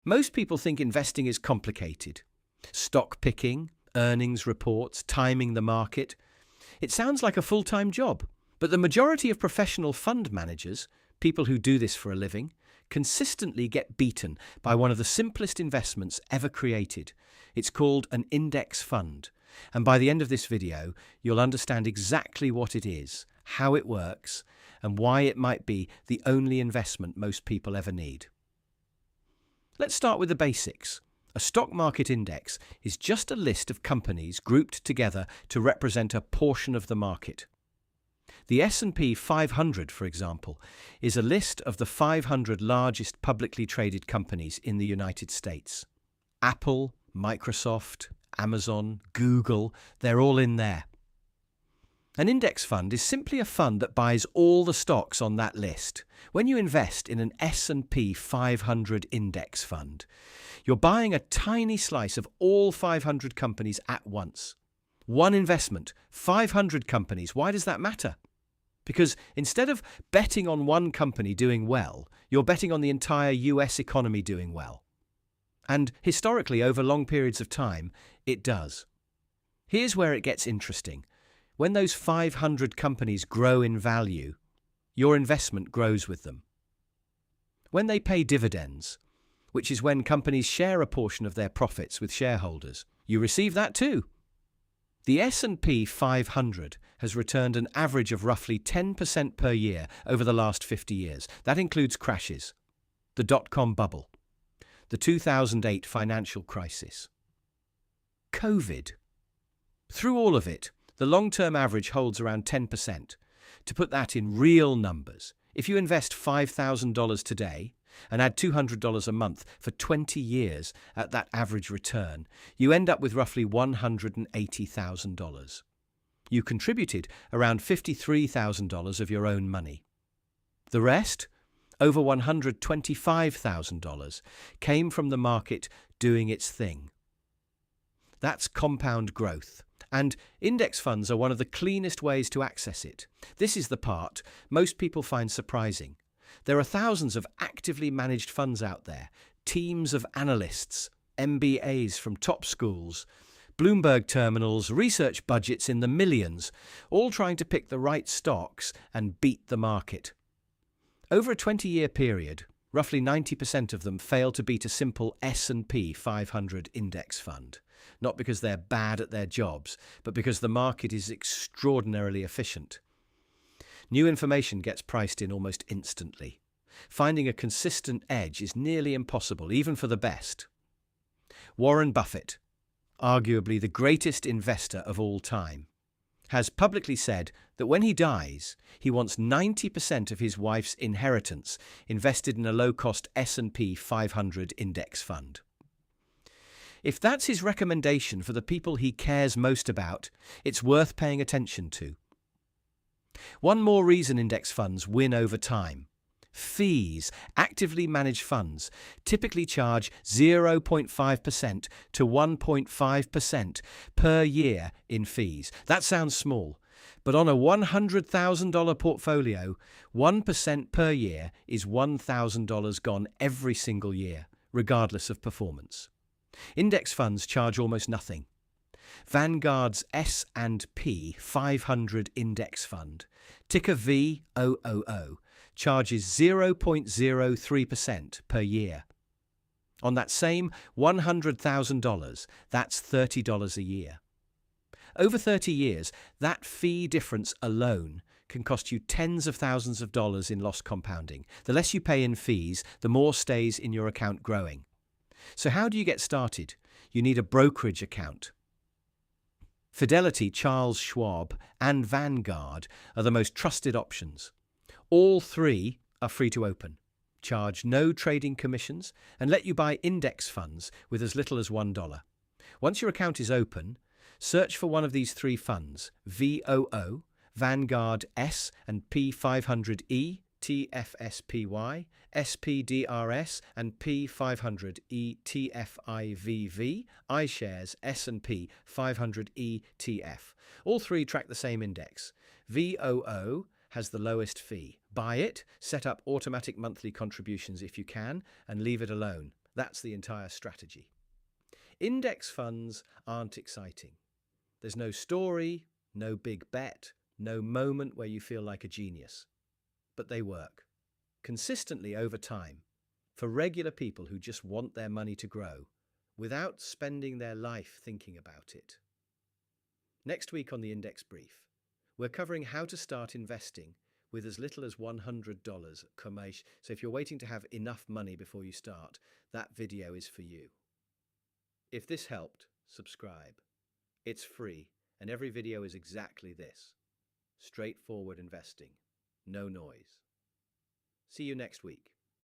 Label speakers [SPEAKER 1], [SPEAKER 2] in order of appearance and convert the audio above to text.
[SPEAKER 1] Most people think investing is complicated. Stock picking, earnings reports, timing the market. It sounds like a full-time job, but the majority of professional fund managers, people who do this for a living, consistently get beaten by one of the simplest investments ever created. It's called an index fund. And by the end of this video, you'll understand exactly what it is, how it works, and why it might be the only investment most people ever need. Let's start with the basics. A stock market index is just a list of companies grouped together to represent a portion of the market. The S&P 500, for example, is a list of the 500 largest publicly traded companies in the United States. Apple, Microsoft, Amazon, Google, they're all in there. An index fund is simply a fund that buys all the stocks on that list. When you invest in an S&P 500 index fund, you're buying a tiny slice of all 500 companies at once. One investment, 500 companies. Why does that matter? Because instead of betting on one company doing well, you're betting on the entire US economy doing well. And historically, over long periods of time, it does. Here's where it gets interesting. When those 500 companies grow in value, your investment grows with them. When they pay dividends, which is when companies share a portion of their profits with shareholders, you receive that too. The S&P 500 has returned an average of roughly 10% per year over the last 50 years. That includes crashes, the dot-com bubble, the 2008 financial crisis, COVID. Through all of it, the long-term average holds around 10%. To put that in real numbers, if you invest $5,000 today and add $200 a month for 20 years at that average return, you end up with roughly $180,000. You contributed around $53,000 of your own money. The rest, over $125,000, came from the market doing its thing. That's compound growth. And index funds are one of the cleanest ways to access it. This is the part most people find surprising. There are thousands of actively managed funds out there, teams of analysts, MBAs from top schools, Bloomberg terminals, research budgets in the millions, all trying to pick the right stocks and beat the market. Over a 20-year period, roughly 90% of them fail to beat a simple S&P 500 index fund. Not because they're bad at their jobs, but because the market is extraordinarily efficient. New information gets priced in almost instantly. Finding a consistent edge is nearly impossible, even for the best. Warren Buffett, arguably the greatest investor of all time, has publicly said that when he dies, he wants 90% of his wife's inheritance invested in a low-cost S&P 500 index fund. If that's his recommendation for the people he cares most about, it's worth paying attention to. One more reason index funds win over time. Fees. Actively managed funds typically charge 0.5% to 1.5% per year in fees. That sounds small, but on a $100,000 portfolio, 1% per year is $1,000 gone every single year, regardless of performance. Index funds charge almost nothing. Vanguard's S&P 500 Index Fund, ticker VOOO, charges 0.03% per year. On that same $100,000, that's $30 a year. Over 30 years, that fee difference alone can cost you tens of thousands of dollars in lost compounding. The less you pay in fees, the more stays in your account growing. So how do you get started? You need a brokerage account. Fidelity, Charles Schwab, and Vanguard are the most trusted options. All three are free to open, charge no trading commissions, and let you buy index funds with as little as $1. Once your account is open, search for one of these three funds: VOO, Vanguard S&P 500E, TFSPY, SPDRS, and P500 ETFIVV, iShares S&P 500 ETF. All three track the same index. VOO has the lowest fee. Buy it, set up automatic monthly contributions if you can, and leave it alone. That's the entire strategy. Index funds aren't exciting. There's no story, no big bet, no moment where you feel like a genius. But they work, consistently over time, for regular people who just want their money to grow, without spending their life thinking about it. Next week on the Index Brief, we're covering how to start investing with as little as $100 Kamesh. So if you're waiting to have enough money before you start, that video is for you. If this helped, subscribe. It's free, and every video is exactly this. Straightforward investing. No noise. See you next week.